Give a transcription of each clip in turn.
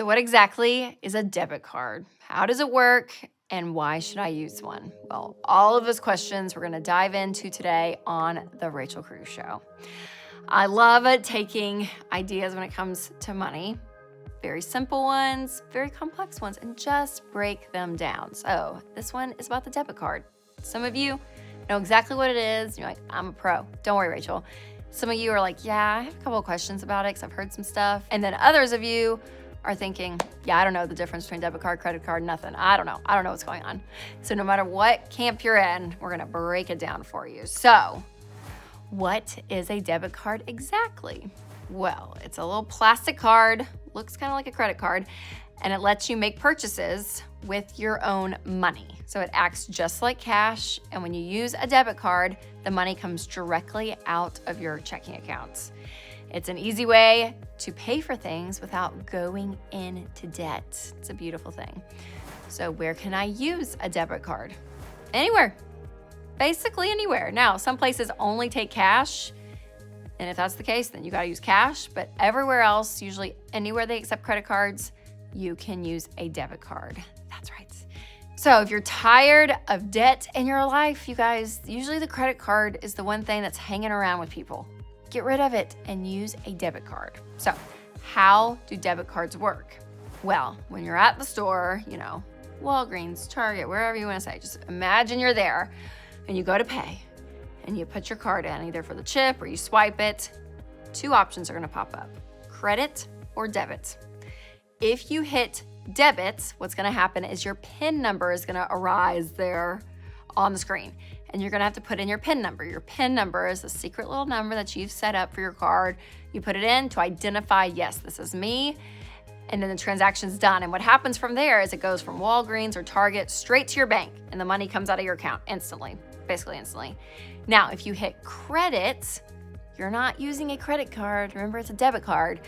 So what exactly is a debit card? How does it work? And why should I use one? Well, all of those questions we're going to dive into today on the Rachel Cruze Show. I love taking ideas when it comes to money, very simple ones, very complex ones, and just break them down. So this one is about the debit card. Some of you know exactly what it is. You're like, I'm a pro. Don't worry, Rachel. Some of you are like, yeah, I have a couple of questions about it because I've heard some stuff. And then others of you are thinking, yeah, I don't know the difference between debit card, credit card, nothing. I don't know what's going on. So no matter what camp you're in, we're gonna break it down for you. So what is a debit card exactly? Well, it's a little plastic card, looks kind of like a credit card, and it lets you make purchases with your own money. So it acts just like cash, and when you use a debit card, the money comes directly out of your checking accounts. It's an easy way to pay for things without going into debt. It's a beautiful thing. So where can I use a debit card? Anywhere, basically anywhere. Now, some places only take cash, and if that's the case, then you gotta use cash, but everywhere else, usually anywhere they accept credit cards, you can use a debit card. That's right. So if you're tired of debt in your life, you guys, usually the credit card is the one thing that's hanging around with people. Get rid of it and use a debit card. So how do debit cards work? Well, when you're at the store, Walgreens, Target, wherever you want to say, just imagine you're there and you go to pay and you put your card in either for the chip or you swipe it. Two options are going to pop up, credit or debit. If you hit debit, what's going to happen is your PIN number is going to arise there on the screen. And you're gonna have to put in your PIN number. Your PIN number is a secret little number that you've set up for your card. You put it in to identify, yes, this is me, and then the transaction's done. And what happens from there is it goes from Walgreens or Target straight to your bank, and the money comes out of your account instantly, basically instantly. Now, if you hit credit, you're not using a credit card. Remember, it's a debit card.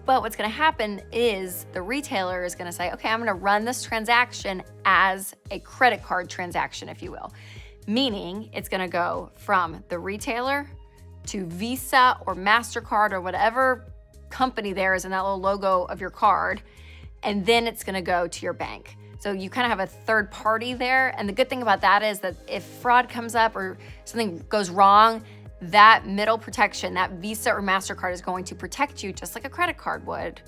But what's gonna happen is the retailer is gonna say, okay, I'm gonna run this transaction as a credit card transaction, if you will. Meaning it's gonna go from the retailer to Visa or MasterCard or whatever company there is in that little logo of your card, and then it's gonna go to your bank. So you kind of have a third party there, and the good thing about that is that if fraud comes up or something goes wrong, that middle protection, that Visa or MasterCard is going to protect you just like a credit card would,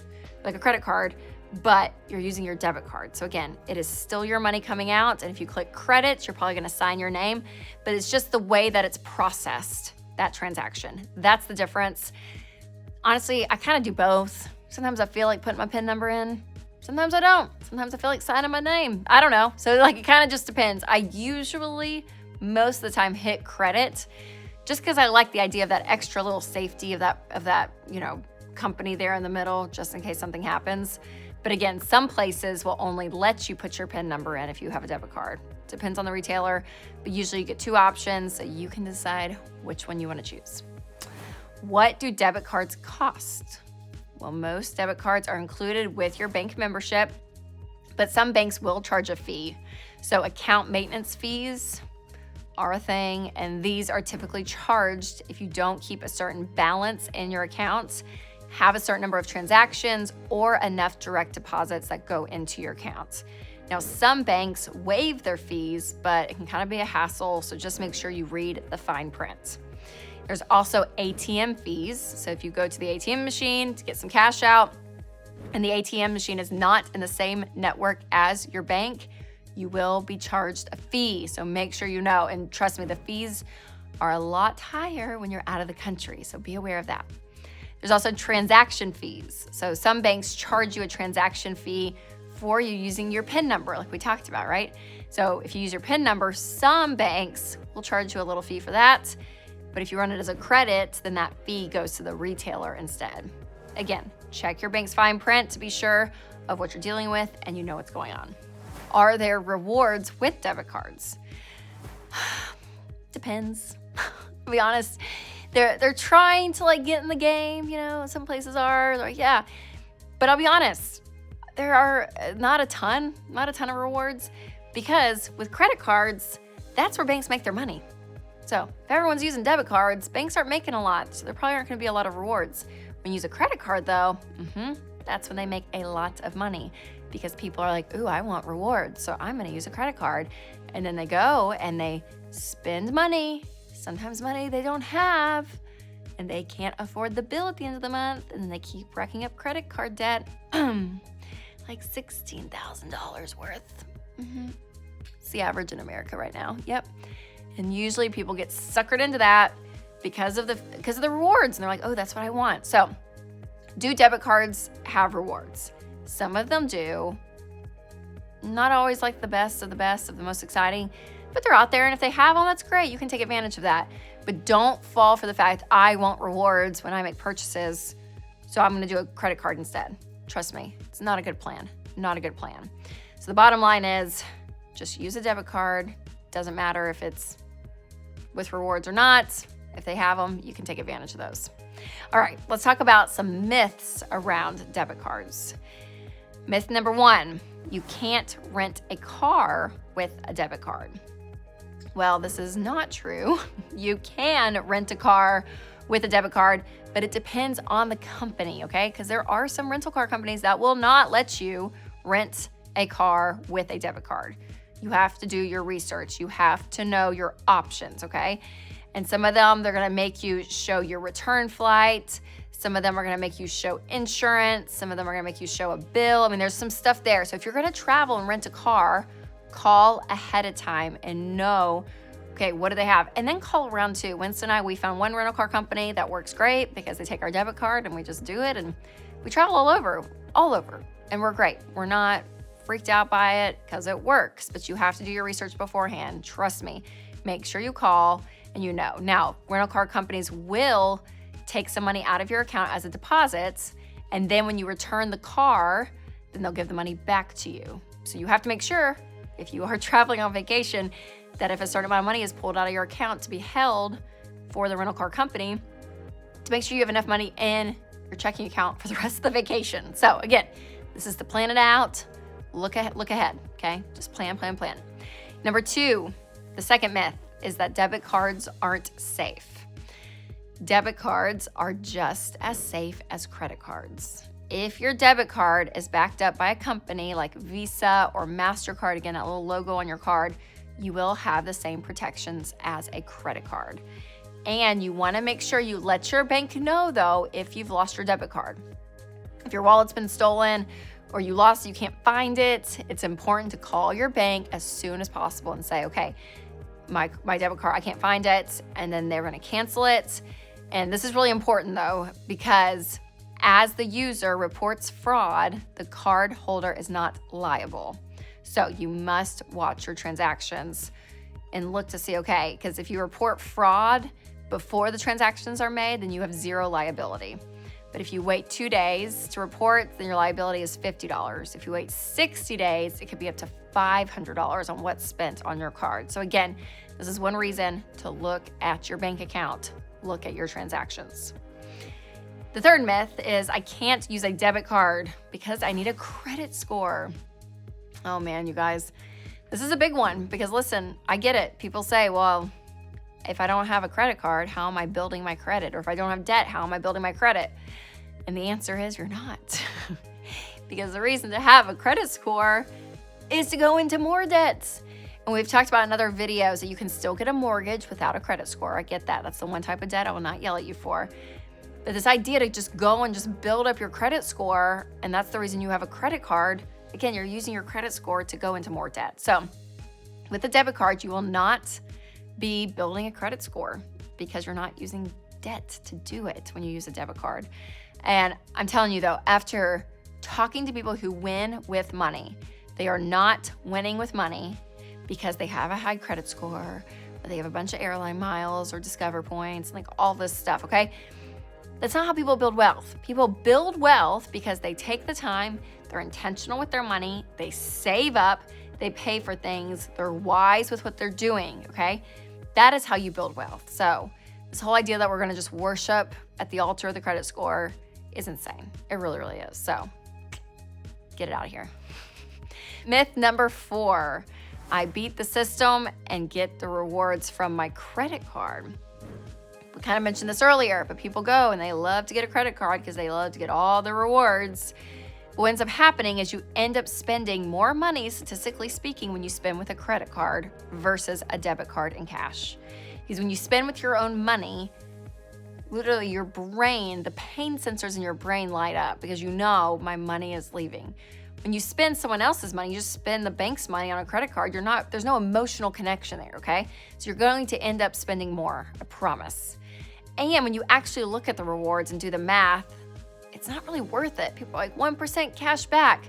but you're using your debit card. So again, it is still your money coming out. And if you click credit, you're probably gonna sign your name, but it's just the way that it's processed, that transaction. That's the difference. Honestly, I kind of do both. Sometimes I feel like putting my PIN number in. Sometimes I don't. Sometimes I feel like signing my name. I don't know. So it kind of just depends. I usually, most of the time, hit credit just because I like the idea of that extra little safety of that company there in the middle, just in case something happens. But again, some places will only let you put your PIN number in if you have a debit card. Depends on the retailer, but usually you get two options, so you can decide which one you want to choose. What do debit cards cost? Well, most debit cards are included with your bank membership, but some banks will charge a fee. So account maintenance fees are a thing, and these are typically charged if you don't keep a certain balance in your accounts, have a certain number of transactions, or enough direct deposits that go into your account. Now, some banks waive their fees, but it can kind of be a hassle, so just make sure you read the fine print. There's also ATM fees. So if you go to the ATM machine to get some cash out, and the ATM machine is not in the same network as your bank, you will be charged a fee. So make sure you know, and trust me, the fees are a lot higher when you're out of the country, so be aware of that. There's also transaction fees. So some banks charge you a transaction fee for you using your PIN number, like we talked about, right? So if you use your PIN number, some banks will charge you a little fee for that. But if you run it as a credit, then that fee goes to the retailer instead. Again, check your bank's fine print to be sure of what you're dealing with and you know what's going on. Are there rewards with debit cards? Depends. To be honest, they're trying to get in the game, some places are yeah. But I'll be honest, there are not a ton of rewards, because with credit cards, that's where banks make their money. So if everyone's using debit cards, banks aren't making a lot, so there probably aren't gonna be a lot of rewards. When you use a credit card though, that's when they make a lot of money, because people are like, ooh, I want rewards, so I'm gonna use a credit card. And then they go and they spend money, sometimes money they don't have, and they can't afford the bill at the end of the month, and then they keep racking up credit card debt, like $16,000 worth. It's the average in America right now. Yep. And usually people get suckered into that because of the rewards, and they're like, oh, that's what I want. So do debit cards have rewards? Some of them do. Not always like the best of the most exciting, but they're out there, and if they have them, that's great. You can take advantage of that. But don't fall for the fact I want rewards when I make purchases, so I'm gonna do a credit card instead. Trust me, it's not a good plan. Not a good plan. So the bottom line is just use a debit card. Doesn't matter if it's with rewards or not. If they have them, you can take advantage of those. All right, let's talk about some myths around debit cards. Myth number 1, you can't rent a car with a debit card. Well, this is not true. You can rent a car with a debit card, but it depends on the company, okay? Because there are some rental car companies that will not let you rent a car with a debit card. You have to do your research. You have to know your options, okay? And some of them, they're gonna make you show your return flight. Some of them are gonna make you show insurance. Some of them are gonna make you show a bill. I mean, there's some stuff there. So if you're gonna travel and rent a car, call ahead of time and know, okay, what do they have? And then call around too. Winston and I, we found one rental car company that works great because they take our debit card and we just do it, and we travel all over, and we're great. We're not freaked out by it because it works, but you have to do your research beforehand. Trust me. Make sure you call and you know. Now, rental car companies will take some money out of your account as a deposit, and then when you return the car, then they'll give the money back to you. So you have to make sure, if you are traveling on vacation, that if a certain amount of money is pulled out of your account to be held for the rental car company, to make sure you have enough money in your checking account for the rest of the vacation. So again, this is to plan it out. Look ahead, okay? Just plan. Number 2, the second myth is that debit cards aren't safe. Debit cards are just as safe as credit cards. If your debit card is backed up by a company like Visa or MasterCard, again, that little logo on your card, you will have the same protections as a credit card. And you wanna make sure you let your bank know though if you've lost your debit card. If your wallet's been stolen or you lost it, you can't find it, it's important to call your bank as soon as possible and say, okay, my debit card, I can't find it, and then they're gonna cancel it. And this is really important though, because as the user reports fraud, the card holder is not liable. So you must watch your transactions and look to see, okay, because if you report fraud before the transactions are made, then you have zero liability. But if you wait 2 days to report, then your liability is $50. If you wait 60 days, it could be up to $500 on what's spent on your card. So again, this is one reason to look at your bank account, look at your transactions. The third myth is I can't use a debit card because I need a credit score. Oh man, you guys, this is a big one because listen, I get it. People say, well, if I don't have a credit card, how am I building my credit? Or if I don't have debt, how am I building my credit? And the answer is you're not. Because the reason to have a credit score is to go into more debts. And we've talked about in other videos that you can still get a mortgage without a credit score. I get that. That's the one type of debt I will not yell at you for. But this idea to just go and just build up your credit score, and that's the reason you have a credit card, again, you're using your credit score to go into more debt. So with a debit card, you will not be building a credit score because you're not using debt to do it when you use a debit card. And I'm telling you though, after talking to people who win with money, they are not winning with money because they have a high credit score, or they have a bunch of airline miles or Discover points, like all this stuff, okay? That's not how people build wealth. People build wealth because they take the time, they're intentional with their money, they save up, they pay for things, they're wise with what they're doing, okay? That is how you build wealth. So this whole idea that we're gonna just worship at the altar of the credit score is insane. It really, really is. So get it out of here. Myth number 4, I beat the system and get the rewards from my credit card. We kind of mentioned this earlier, but people go and they love to get a credit card because they love to get all the rewards. But what ends up happening is you end up spending more money, statistically speaking, when you spend with a credit card versus a debit card and cash. Because when you spend with your own money, literally your brain, the pain sensors in your brain light up because you know my money is leaving. When you spend someone else's money, you just spend the bank's money on a credit card, there's no emotional connection there, okay? So you're going to end up spending more, I promise. And when you actually look at the rewards and do the math, it's not really worth it. People are like, 1% cash back.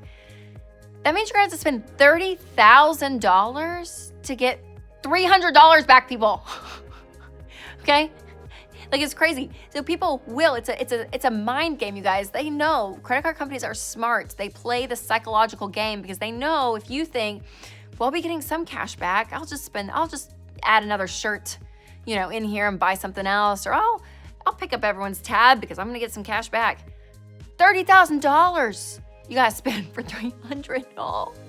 That means you're gonna have to spend $30,000 to get $300 back, people. Okay? Like, it's crazy. So people will, it's a mind game, you guys. They know credit card companies are smart. They play the psychological game because they know if you think, well, I'll be getting some cash back, I'll just add another shirt, in here and buy something else, or I'll pick up everyone's tab because I'm gonna get some cash back. $30,000 you gotta spend for $300.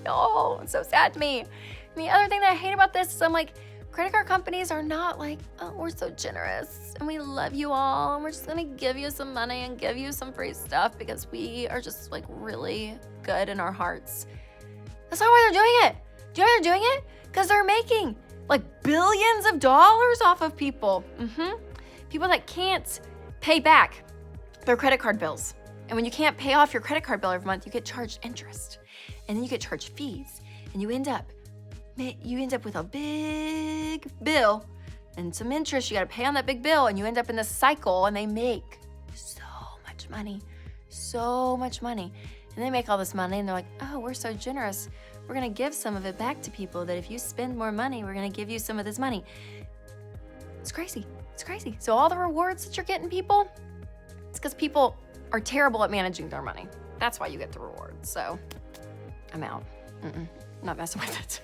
Oh, it's so sad to me. And the other thing that I hate about this is I'm like, credit card companies are not like, oh, we're so generous and we love you all and we're just gonna give you some money and give you some free stuff because we are just like really good in our hearts. That's not why they're doing it. Do you know why they're doing it? Because they're making like billions of dollars off of people. People that can't pay back their credit card bills. And when you can't pay off your credit card bill every month, you get charged interest. And then you get charged fees. And you end up with a big bill and some interest you gotta pay on that big bill, and you end up in this cycle, and they make so much money. And they make all this money and they're like, oh, we're so generous. We're gonna give some of it back to people that if you spend more money, we're gonna give you some of this money. It's crazy. So all the rewards that you're getting, people, it's because people are terrible at managing their money. That's why you get the rewards. So I'm out. Not messing with it.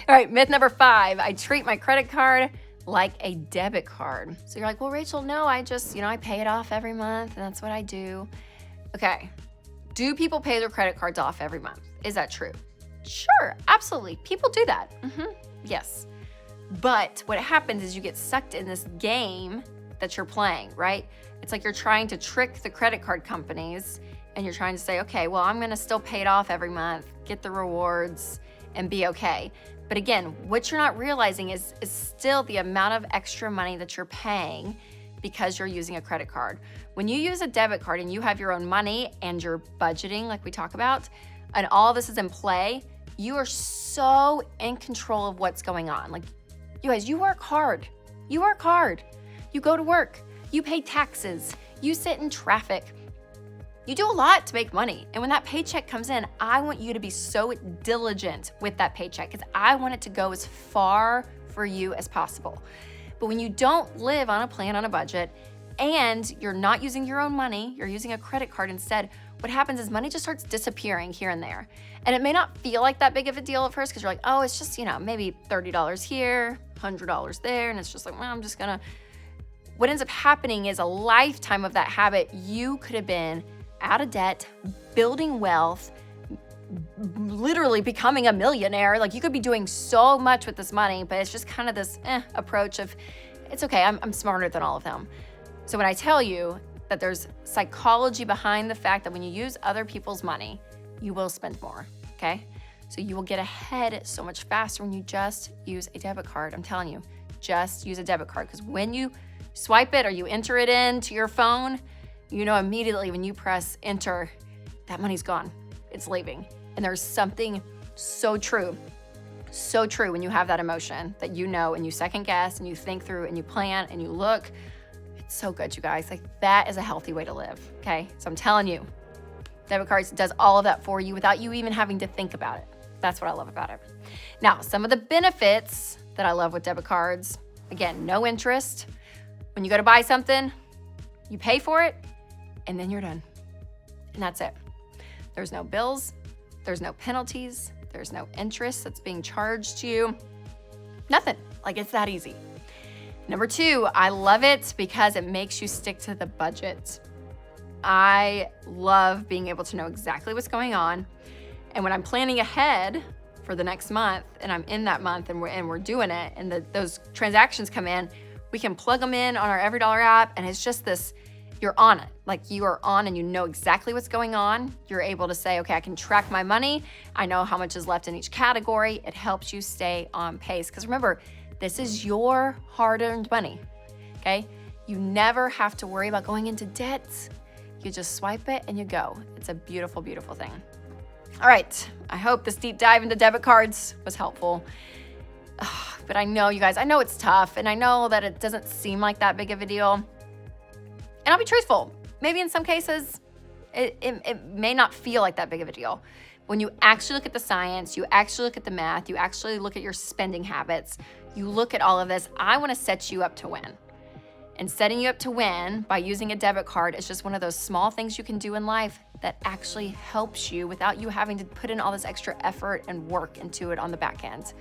All right, myth number 5, I treat my credit card like a debit card. So you're like, well, Rachel, no, I just, I pay it off every month and that's what I do. Okay, do people pay their credit cards off every month? Is that true? Sure, absolutely. People do that. Yes. But what happens is you get sucked in this game that you're playing, right? It's like you're trying to trick the credit card companies and you're trying to say, okay, well, I'm gonna still pay it off every month, get the rewards, and be okay. But again, what you're not realizing is still the amount of extra money that you're paying because you're using a credit card. When you use a debit card and you have your own money and you're budgeting like we talk about, and all this is in play, you are so in control of what's going on. Like, you guys, you work hard. You go to work, you pay taxes, you sit in traffic. You do a lot to make money. And when that paycheck comes in, I want you to be so diligent with that paycheck because I want it to go as far for you as possible. But when you don't live on a plan, on a budget, and you're not using your own money, you're using a credit card instead, what happens is money just starts disappearing here and there. And it may not feel like that big of a deal at first because you're like, oh, it's just, maybe $30 here, $100 there. And it's just like, well, I'm just gonna. What ends up happening is a lifetime of that habit, you could have been out of debt, building wealth, literally becoming a millionaire. Like, you could be doing so much with this money, but it's just kind of this approach of, it's okay, I'm smarter than all of them. So when I tell you that there's psychology behind the fact that when you use other people's money, you will spend more, okay? So you will get ahead so much faster when you just use a debit card. I'm telling you, just use a debit card, because when you swipe it or you enter it into your phone, you know immediately when you press enter, that money's gone. It's leaving. And there's something so true when you have that emotion that and you second guess and you think through and you plan and you look. It's so good, you guys. Like, that is a healthy way to live, okay? So I'm telling you, debit cards does all of that for you without you even having to think about it. That's what I love about it. Now, some of the benefits that I love with debit cards, again, no interest. When you go to buy something, you pay for it, and then you're done. And that's it. There's no bills, there's no penalties, there's no interest that's being charged to you. Nothing. Like, it's that easy. Number 2, I love it because it makes you stick to the budget. I love being able to know exactly what's going on. And when I'm planning ahead for the next month and I'm in that month and we're doing it and those transactions come in, we can plug them in on our EveryDollar app, and it's just this you're on it. Like you are on and you know exactly what's going on. You're able to say, okay, I can track my money. I know how much is left in each category. It helps you stay on pace. Because remember, this is your hard-earned money, okay? You never have to worry about going into debt. You just swipe it and you go. It's a beautiful, beautiful thing. All right, I hope this deep dive into debit cards was helpful. But I know, you guys, I know it's tough, and I know that it doesn't seem like that big of a deal. And I'll be truthful, maybe in some cases, it may not feel like that big of a deal. When you actually look at the science, you actually look at the math, you actually look at your spending habits, you look at all of this, I wanna set you up to win. And setting you up to win by using a debit card is just one of those small things you can do in life that actually helps you without you having to put in all this extra effort and work into it on the back end.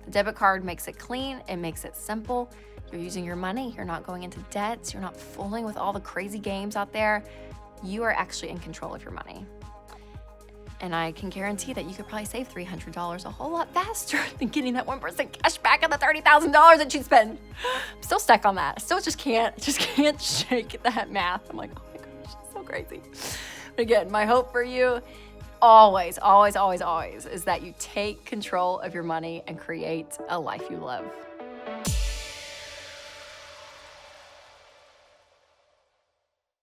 The debit card makes it clean, it makes it simple. You're using your money, you're not going into debts, you're not fooling with all the crazy games out there. You are actually in control of your money. And I can guarantee that you could probably save $300 a whole lot faster than getting that 1% cash back on the $30,000 that you spend. I'm still stuck on that. I still just can't shake that math. I'm like, oh my gosh, it's so crazy. But again, my hope for you always, always, always, always is that you take control of your money and create a life you love.